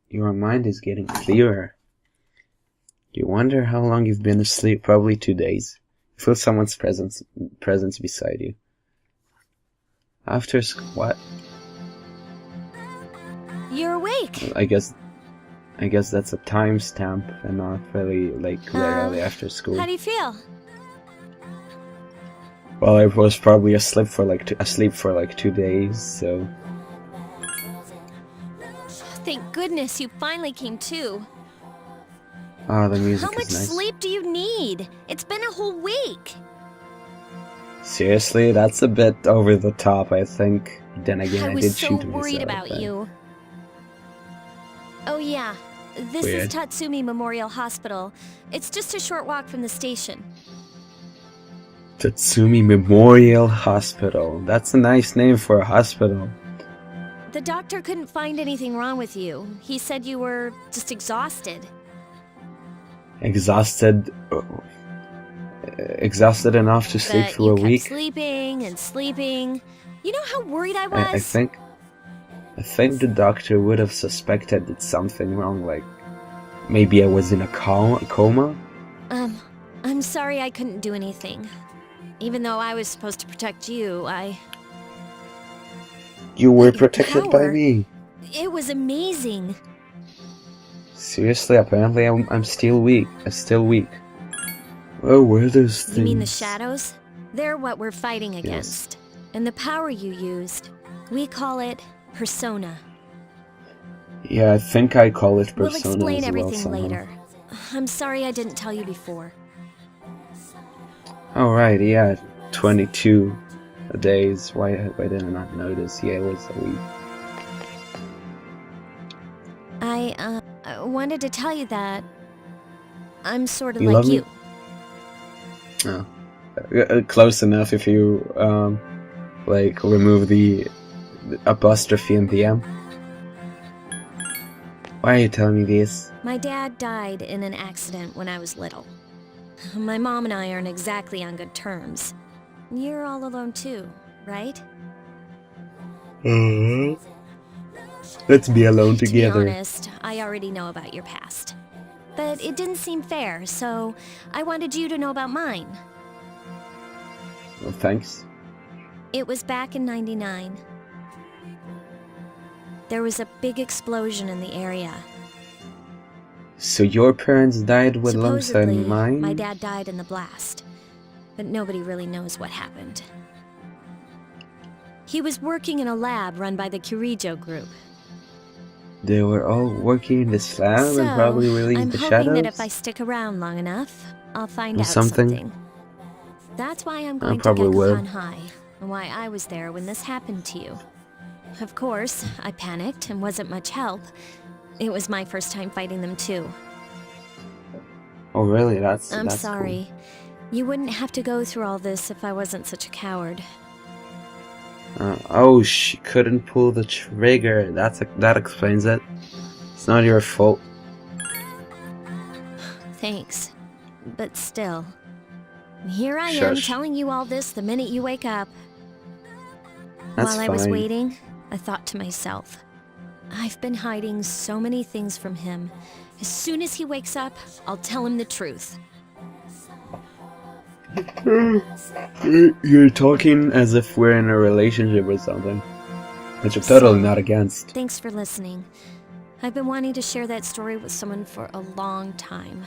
Your mind is getting clearer. You wonder how long you've been asleep. Probably 2 days. You feel someone's presence beside you. After what? You're awake. I guess that's a timestamp and not really like literally after school. How do you feel? Well, I was probably asleep for like 2 days, so. Thank goodness you finally came to. Ah, the music How much is nice. sleep do you need? It's been a whole week. Seriously, that's a bit over the top, I think. Then again, I did was shoot so myself. worried about you. Oh yeah, this is Tatsumi Memorial Hospital. It's just a short walk from the station. Tatsumi Memorial Hospital. That's a nice name for a hospital. The doctor couldn't find anything wrong with you. He said you were just exhausted. Exhausted enough to sleep for a week. Sleeping and sleeping. You know how worried I was? I think the doctor would have suspected that something wrong, like maybe I was in a coma. I'm sorry I couldn't do anything. Even though I was supposed to protect you, You were protected by me. It was amazing. Seriously, apparently I'm still weak. Oh, where are those things? You mean the shadows? They're what we're fighting against. Yes. And the power you used, we call it persona. Yeah, I think I call it persona. We'll explain everything somehow. later. I'm sorry I didn't tell you before. Oh right, yeah, 22 days. Why did I not notice? Yeah, it was a week. I wanted to tell you that I'm sort of You like love you. Me? Oh. Close enough if you like remove the apostrophe in the M. Why are you telling me this? My dad died in an accident when I was little. My mom and I aren't exactly on good terms. You're all alone too, right? Let's be alone together. To be honest, I already know about your past. But it didn't seem fair, so I wanted you to know about mine. Well, thanks. It was back in '99. There was a big explosion in the area. So your parents died with alongside mine? My dad died in the blast, but nobody really knows what happened. He was working in a lab run by the Kirijo group. They were all working in this lab and probably released the shadows? I'm hoping that if I stick around long enough, I'll find out something. That's why I'm going to Gekkokan High, and why I was there when this happened to you. Of course, I panicked and wasn't much help. It was my first time fighting them too. Oh really? That's I'm sorry. Cool. You wouldn't have to go through all this if I wasn't such a coward. Oh, she couldn't pull the trigger. That explains it. It's not your fault. Thanks. But still. Here I am telling you all this the minute you wake up. While I was waiting, I thought to myself, I've been hiding so many things from him. As soon as he wakes up, I'll tell him the truth. You're talking as if we're in a relationship or something, which I'm totally not against. Thanks for listening. I've been wanting to share that story with someone for a long time.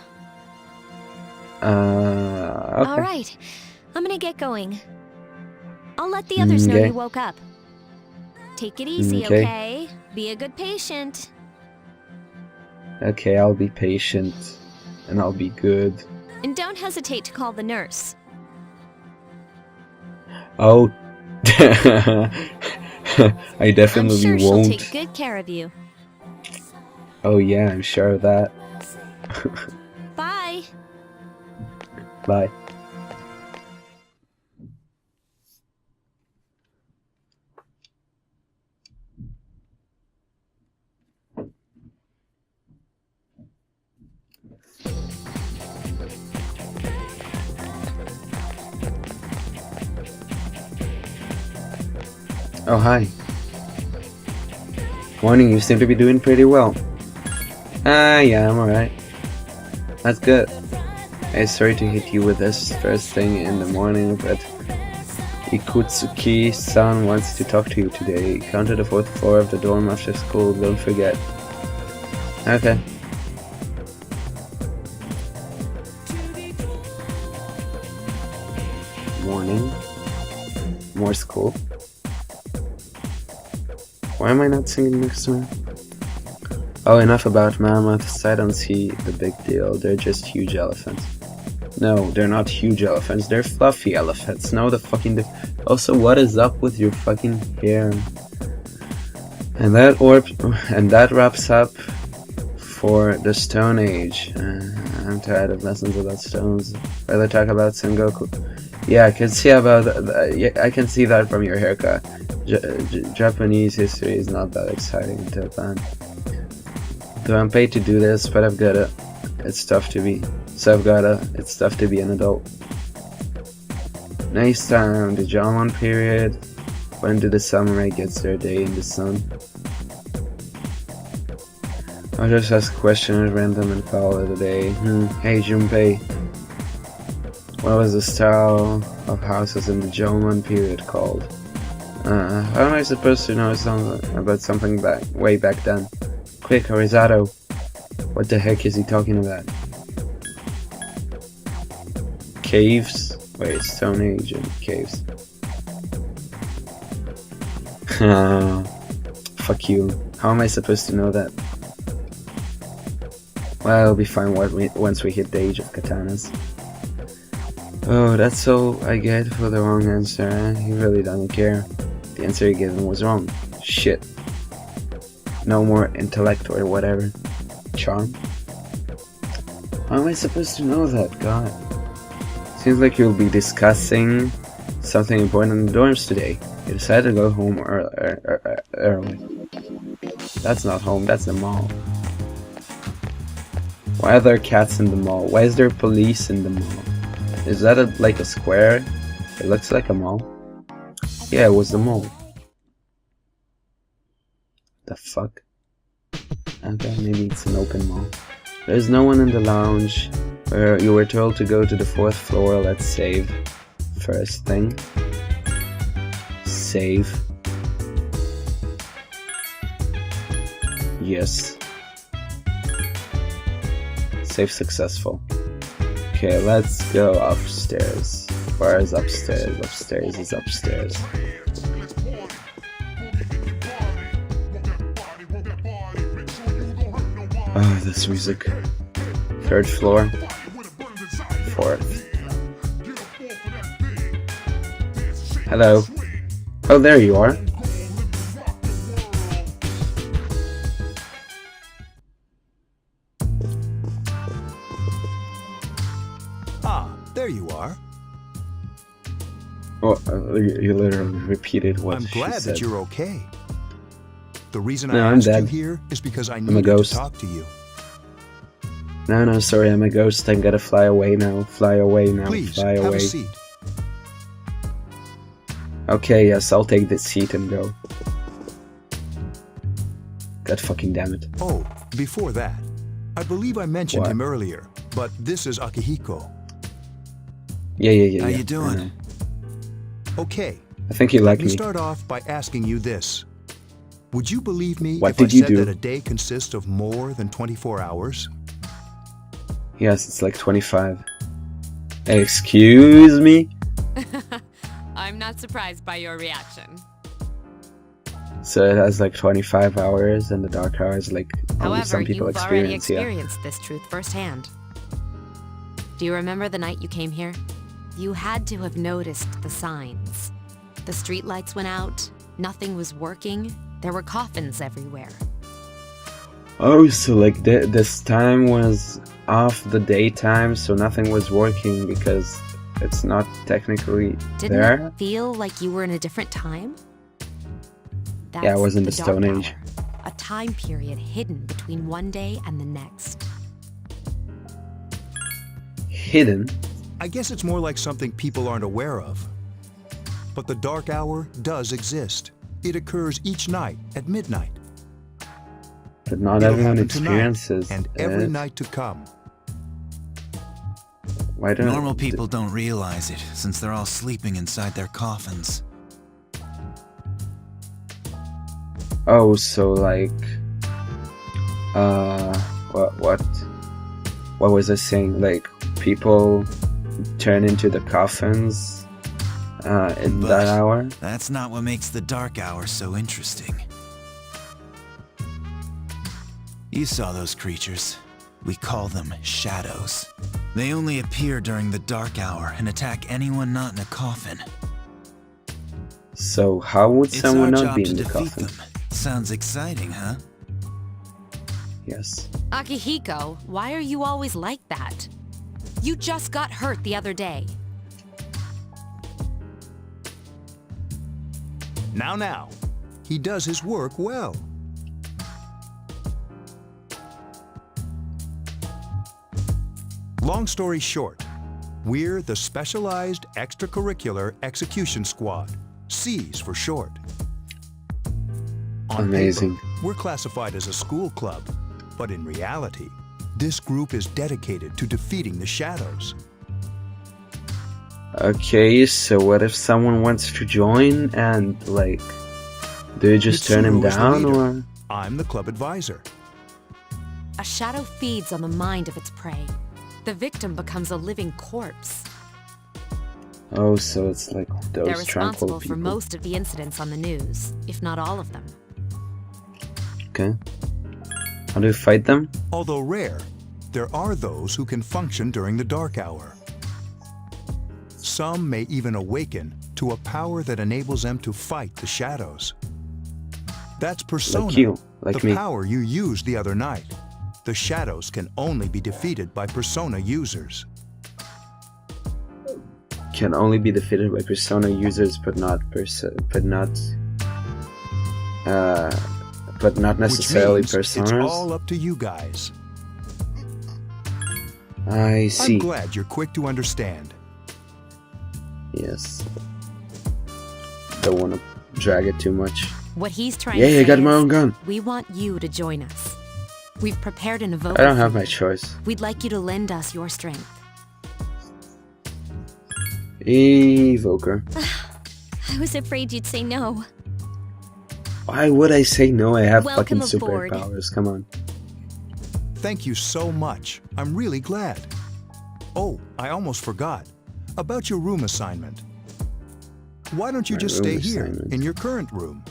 Okay. Alright, I'm gonna get going. I'll let the others know you woke up. Take it easy, okay? Be a good patient. Okay, I'll be patient. And I'll be good. And don't hesitate to call the nurse. Oh. I definitely I'm sure won't. She'll take good care of you. Oh yeah, I'm sure of that. Bye. Bye. Oh, hi. Morning, you seem to be doing pretty well. Yeah, I'm alright. That's good. Hey, sorry to hit you with this first thing in the morning, but Ikutsuki-san wants to talk to you today. Come to the 4th floor of the dorm after school, don't forget. Okay. Morning. More school. Why am I not singing next to her? Oh, enough about mammoths. I don't see the big deal. They're just huge elephants. No, they're not huge elephants. They're fluffy elephants. No, the fucking... Also, what is up with your fucking hair? And that wraps up for the Stone Age. I'm tired of lessons about stones. Rather talk about Sengoku. Yeah, I can see I can see that from your haircut. Japanese history is not that exciting until then. Though I'm paid to do this, but it's tough to be an adult. Next time, the Jomon period. When do the samurai gets their day in the sun? I'll just ask a question at random and call it a day. Hey Junpei, what was the style of houses in the Jomon period called? How am I supposed to know something about something way back then? Quick, Horizato! What the heck is he talking about? Caves? Wait, Stone Age and caves. Fuck you. How am I supposed to know that? Well, it'll be fine once we hit the age of katanas. Oh, that's all I get for the wrong answer, eh? He really doesn't care. The answer he gave him was wrong. Shit. No more intellect or whatever. Charm? How am I supposed to know that? God. Seems like you'll be discussing something important in the dorms today. You decided to go home early. That's not home, that's the mall. Why are there cats in the mall? Why is there police in the mall? Is that like a square? It looks like a mall. Yeah, it was the mall. The fuck? Okay, maybe it's an open mall. There's no one in the lounge. You were told to go to the 4th floor. Let's save. First thing. Save. Yes. Save successful. Okay, let's go upstairs. Where is upstairs? Upstairs is upstairs. Oh, this music. 3rd floor. 4th. Hello. Oh, there you are. Ah, there you are. Oh, you literally repeated what she said. I'm glad that you're okay. The reason No, I I'm asked dead. you here is because I a needed ghost. to talk to you. No, sorry, I'm a ghost. I gotta fly away now. Fly away now. Please, Fly have away. a seat. Okay, yes, I'll take this seat and go. God fucking damn it. Oh, before that, I believe I mentioned What? him earlier, but this is Akihiko. Yeah. How you doing? Okay. I think you Let like me me. start off by asking you this. Would you believe me What if I did you said do? that a day consists of more than 24 hours? Yes, it's like 25. Excuse me? I'm not surprised by your reaction. So it has like 25 hours and the dark hours like only However, some people you've already experience, yeah. experienced this truth firsthand. Do you remember the night you came here? You had to have noticed the signs. The streetlights went out, nothing was working, there were coffins everywhere. Oh, so like this time was off the daytime, so nothing was working because it's not technically Didn't there? it feel like you were in a different time? Yeah, I was in the Dark Stone Age. Hour, a time period hidden between one day and the next. Hidden? I guess it's more like something people aren't aware of. But the dark hour does exist. It occurs each night at midnight. But not It'll everyone happen tonight experiences and every it. night to come. Why don't Normal people don't realize it, since they're all sleeping inside their coffins. Oh, so like, what was I saying? Like, people turn into the coffins in that hour? That's not what makes the dark hour so interesting. You saw those creatures. We call them shadows. They only appear during the dark hour and attack anyone not in a coffin. So how would It's someone our not job be to in the defeat coffin? them. Sounds exciting, huh? Yes. Akihiko, why are you always like that? You just got hurt the other day. Now. He does his work well. Long story short, we're the Specialized Extracurricular Execution Squad, SEAS for short. On Amazing. paper, we're classified as a school club, but in reality, this group is dedicated to defeating the shadows. Okay, so what if someone wants to join and, like, do you just turn him Mitsuru is the down, leader. or? I'm the club advisor. A shadow feeds on the mind of its prey. The victim becomes a living corpse. Oh, so it's like They're those tranquil responsible people. for most of the incidents on the news, if not all of them. Okay. How do you fight them? Although rare, there are those who can function during the dark hour. Some may even awaken to a power that enables them to fight the shadows. That's Persona, Like you, like the me. power you used the other night. The shadows can only be defeated by Persona users. Can only be defeated by Persona users, but not necessarily Which means it's personas. all up to you guys. I see. I'm glad you're quick to understand. Yes. Don't want to drag it too much. What he's trying Yeah, to I say got my is, own gun. we want you to join us. We've prepared an I evoker. don't have my choice. We'd like you to lend us your strength. Evoker. I was afraid you'd say no. Why would I say no? I have Welcome fucking aboard. superpowers. Come on. Thank you so much. I'm really glad. Oh, I almost forgot. About your room assignment. Why don't you My just room stay here assignment. in your current room?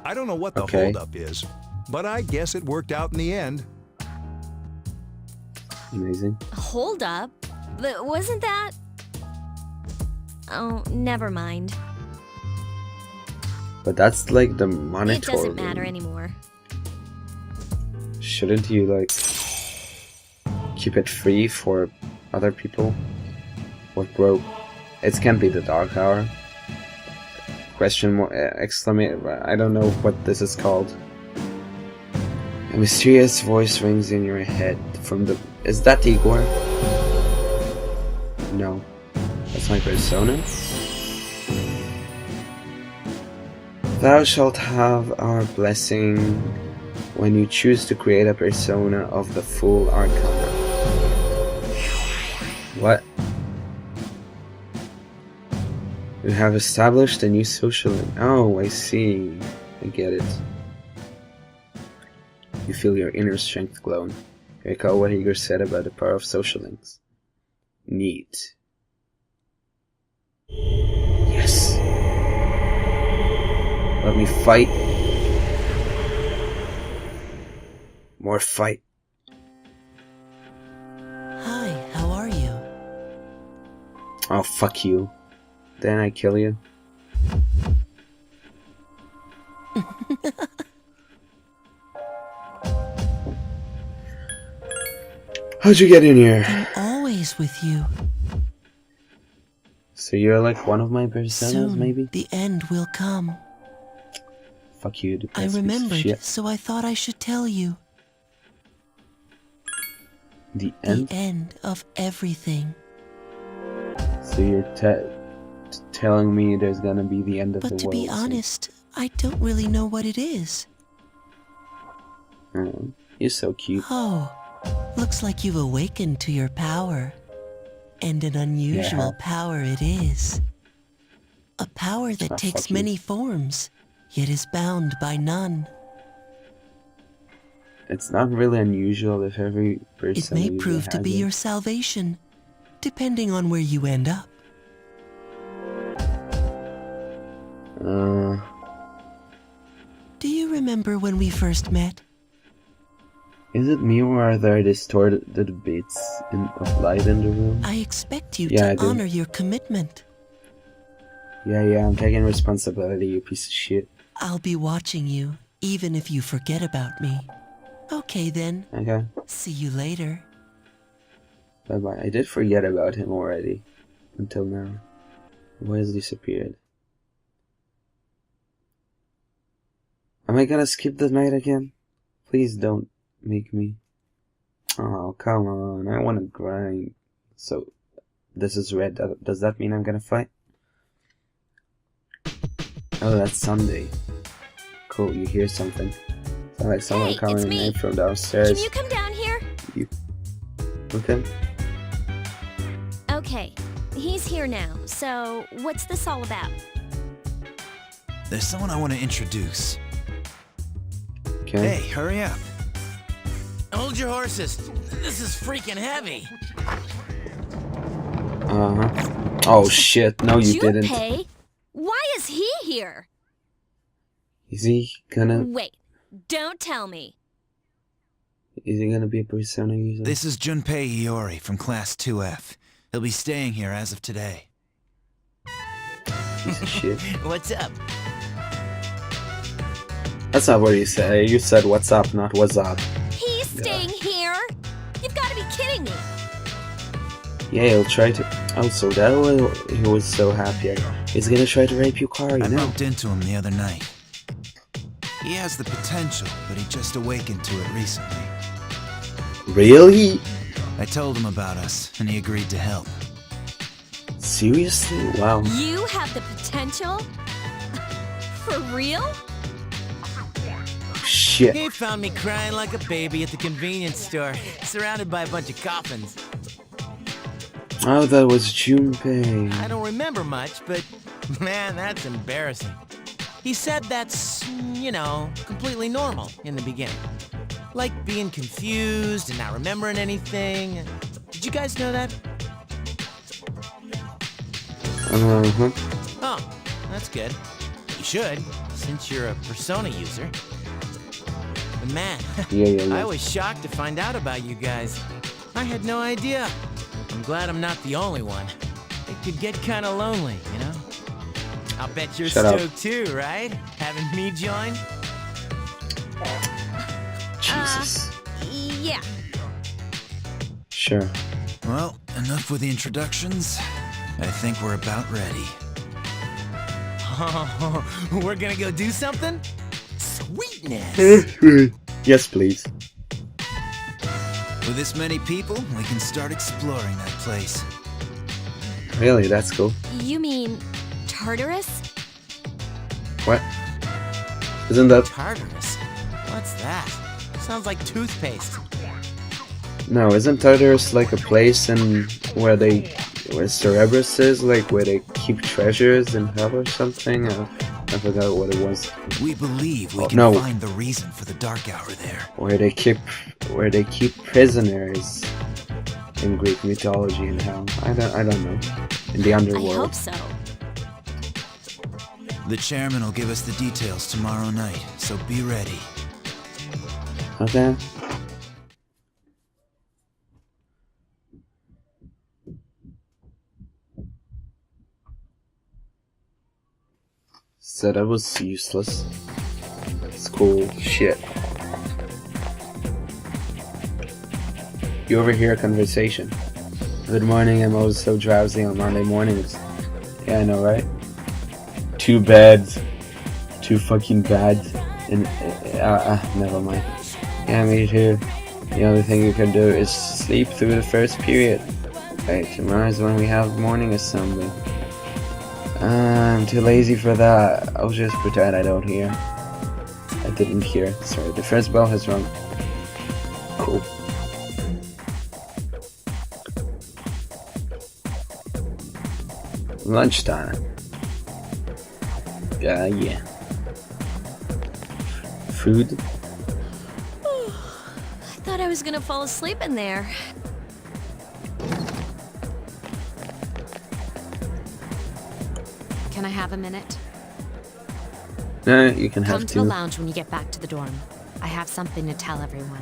I don't know what the Okay. holdup is, but I guess it worked out in the end. Amazing. Hold up. Wasn't that... Oh, never mind. But that's like the monitor. It doesn't matter room. anymore. Shouldn't you like keep it free for other people? What broke? It can't be the dark hour. Question more exclamation. I don't know what this is called. A mysterious voice rings in your head from the. Is that Igor? No, that's my persona. Thou shalt have our blessing when you choose to create a persona of the full arcana. What? You have established a new social link. Oh, I see. I get it. You feel your inner strength glowing. You recall what Igor said about the power of social links. Neat. Yes. Let me fight. More fight. Hi, how are you? Oh, fuck you. Then I kill you. How'd you get in here? I'm always with you. So you're like one of my personas, Soon, maybe? the end will come. Fuck you, I depressed piece of remembered, shit. so I thought I should tell you. The end? The end of everything. So you're telling me there's gonna be the end of But the to world. be so- honest, I don't really know what it is. Oh, you're so cute. Oh, looks like you've awakened to your power. And an unusual power it is. A power that takes many forms, yet is bound by none. It's not really unusual if every person It may prove to be your salvation, depending on where you end up. Do you remember when we first met? Is it me or are there distorted bits of light in the room? I expect you to honor your commitment. Yeah, I'm taking responsibility, you piece of shit. I'll be watching you, even if you forget about me. Okay then. Okay. See you later. Bye-bye. I did forget about him already. Until now. Why has he disappeared? Am I gonna skip the night again? Please don't make me. Oh, come on. I wanna grind. So, this is red. Does that mean I'm gonna fight? Oh, that's Sunday. Cool, you hear something. Sounds like someone calling me from downstairs. Can you come down here? Okay. Okay, he's here now. So, what's this all about? There's someone I want to introduce. Okay. Hey, hurry up. Hold your horses. This is freaking heavy. Oh shit, no you didn't. Junpei? Why is he here? Is he gonna... Wait, don't tell me. Is he gonna be a persona user? This is Junpei Iori from Class 2F. He'll be staying here as of today. Piece of shit. What's up? That's not what you said. You said what's up, not what's up. He's staying here? You've got to be kidding me. Yeah, he'll try to... Oh, so that way he was so happy. He's gonna try to rape your car, you know? I bumped into him the other night. He has the potential, but he just awakened to it recently. Really? I told him about us, and he agreed to help. Seriously? Wow. You have the potential? For real? Shit. He found me crying like a baby at the convenience store, surrounded by a bunch of coffins. Oh, that was Junpei. I don't remember much, but man, that's embarrassing. He said that's, you know, completely normal in the beginning. Like being confused and not remembering anything. Did you guys know that? Uh-huh. Oh, that's good. You should, since you're a Persona user. But man, Yeah. I was shocked to find out about you guys. I had no idea. I'm glad I'm not the only one. It could get kind of lonely, you know? I'll bet you're stoked too, right? Having me join? Jesus. Yeah. Sure. Well, enough with the introductions. I think we're about ready. Oh, we're gonna go do something? Sweetness! Yes, please. With this many people, we can start exploring that place. Really, that's cool. You mean Tartarus? What? Isn't that... Tartarus? What's that? Sounds like toothpaste. No, isn't Tartarus like a place where Cerberus is? Like where they keep treasures in hell or something? I forgot what it was. We believe we can find the reason for the dark hour there. Where they keep prisoners in Greek mythology and hell. I don't know. In the underworld. I hope so. The chairman will give us the details tomorrow night, so be ready. Okay. So that was useless. It's cool. Shit. You overhear a conversation. Good morning, I'm always so drowsy on Monday mornings. Yeah, I know, right? Too bad. Too fucking bad. And, never mind. Yeah, me too. The only thing you can do is sleep through the first period. Hey, tomorrow's when we have morning assembly. I'm too lazy for that. I'll just pretend I don't hear. I didn't hear. Sorry, the first bell has rung. Cool. Lunchtime. Yeah. Food. I thought I was gonna fall asleep in there. Can I have a minute? No, you can have Come to two. the lounge when you get back to the dorm. I have something to tell everyone.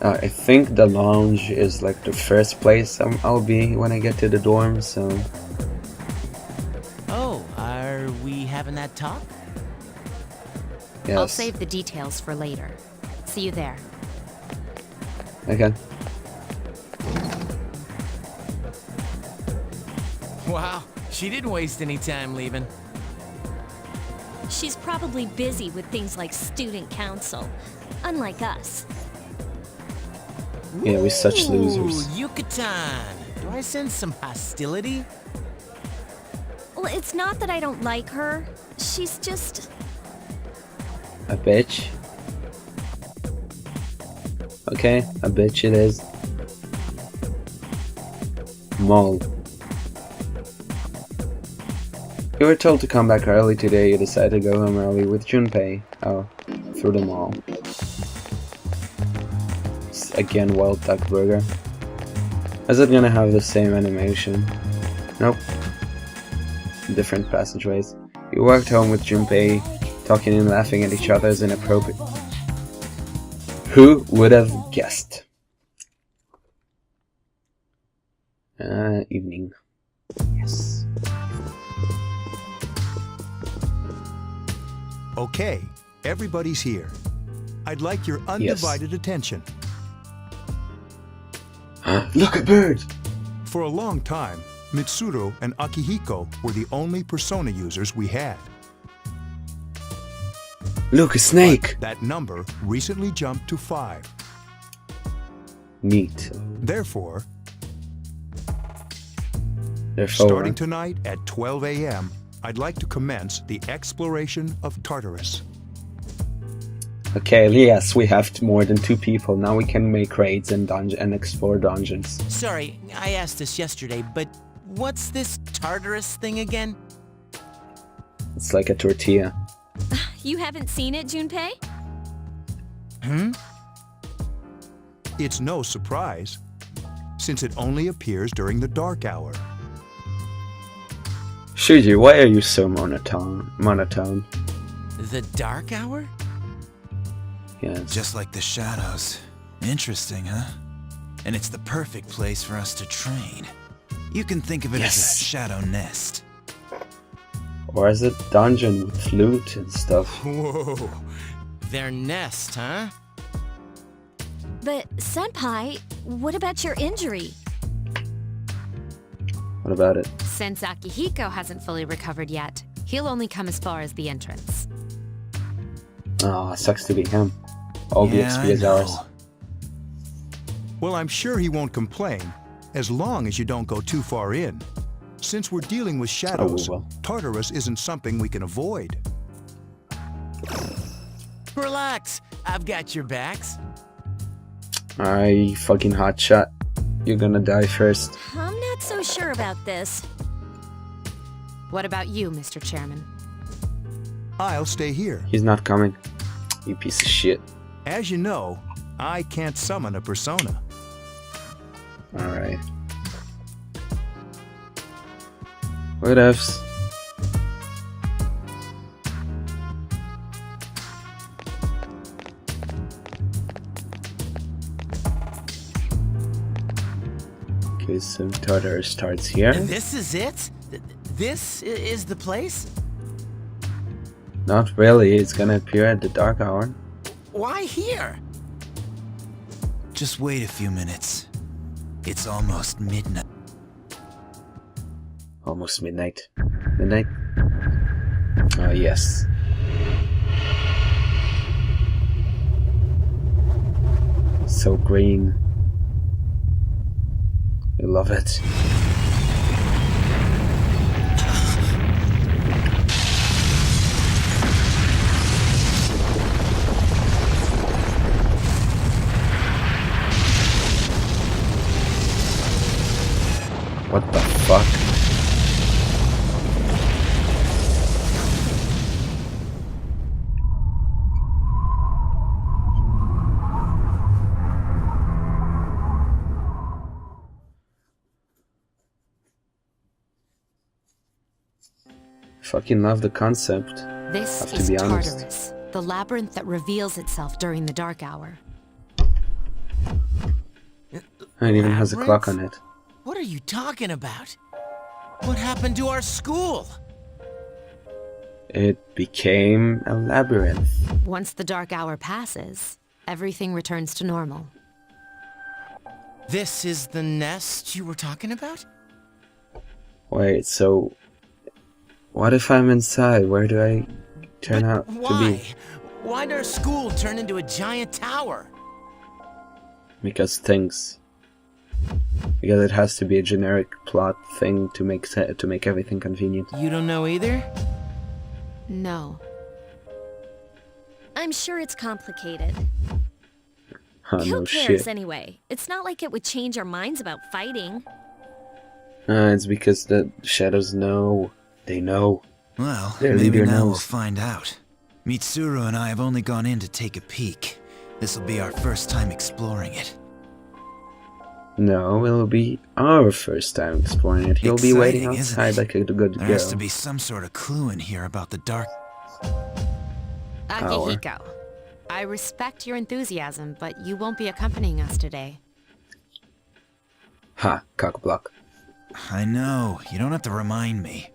I think the lounge is like the first place I'll be when I get to the dorm, so... Oh, are we having that talk? Yes. I'll save the details for later. See you there. Okay. Wow, she didn't waste any time leaving. She's probably busy with things like student council, unlike us. Yeah, we're such Ooh, losers. Yucatan! Do I sense some hostility? Well, it's not that I don't like her. She's just... A bitch. Okay, a bitch it is. Mole. You were told to come back early today. You decided to go home early with Junpei. Oh, through the mall. It's again Wild Duck Burger. Is it gonna have the same animation? Nope. Different passageways. You walked home with Junpei, talking and laughing at each other is inappropriate. Who would have guessed? Evening. Yes. Okay, everybody's here. I'd like your undivided attention. Look, a bird! For a long time, Mitsuru and Akihiko were the only persona users we had. Look, a snake! That number recently jumped to 5. Neat. Therefore, Therefore, starting tonight at 12 a.m., I'd like to commence the exploration of Tartarus. okay, yes, we have more than 2 people. Now we can make raids and explore dungeons. Sorry, I asked this yesterday, but what's this Tartarus thing again? It's like a tortilla. You haven't seen it, Junpei? It's no surprise, since it only appears during the dark hour. Shuji, why are you so monotone? The dark hour? Yes. Just like the shadows. Interesting, huh? And it's the perfect place for us to train. You can think of it as Yes. a shadow nest. Or is it dungeon with loot and stuff? Whoa. Their nest, huh? But, Senpai, what about your injury? What about it? Since Akihiko hasn't fully recovered yet, he'll only come as far as the entrance. Oh, sucks to be him. All the Yeah, XP I is ours. know. Well, I'm sure he won't complain, as long as you don't go too far in. Since we're dealing with shadows, well. Tartarus isn't something we can avoid. Relax, I've got your backs. Alright, fucking hotshot. You're gonna die first. I'm not so sure about this. What about you, Mr. Chairman? I'll stay here. He's not coming. You piece of shit. As you know, I can't summon a persona. Alright. What else? Okay, so Tartarus starts here. This is it? This is the place? Not really, it's gonna appear at the dark hour. Why here? Just wait a few minutes. It's almost midnight. Almost midnight. Midnight? Oh, yes. So green. I love it. Fucking love the concept. This Have to is be honest. Tartarus, the labyrinth that reveals itself during the dark hour. And it even has a Labyrinth? clock on it. What are you talking about? What happened to our school? It became a labyrinth. Once the dark hour passes, everything returns to normal. This is the nest you were talking about? Wait, so what if I'm inside? Where do I turn But out why? to be? Why'd our school turn into a giant tower? Because things. Because it has to be a generic plot thing to make everything convenient. You don't know either? No. I'm sure it's complicated. Oh, Who no cares shit. anyway? It's not like it would change our minds about fighting. It's because the shadows know. They know. Well, Their maybe leader now we'll knows. find out. Mitsuru and I have only gone in to take a peek. This'll be our first time exploring it. No, it'll be our first time exploring it. He'll be waiting Exciting, isn't outside it? like a good There girl. has to be some sort of clue in here about the dark. Akihiko, I respect your enthusiasm, but you won't be accompanying us today. Ha, cockblock. I know, you don't have to remind me.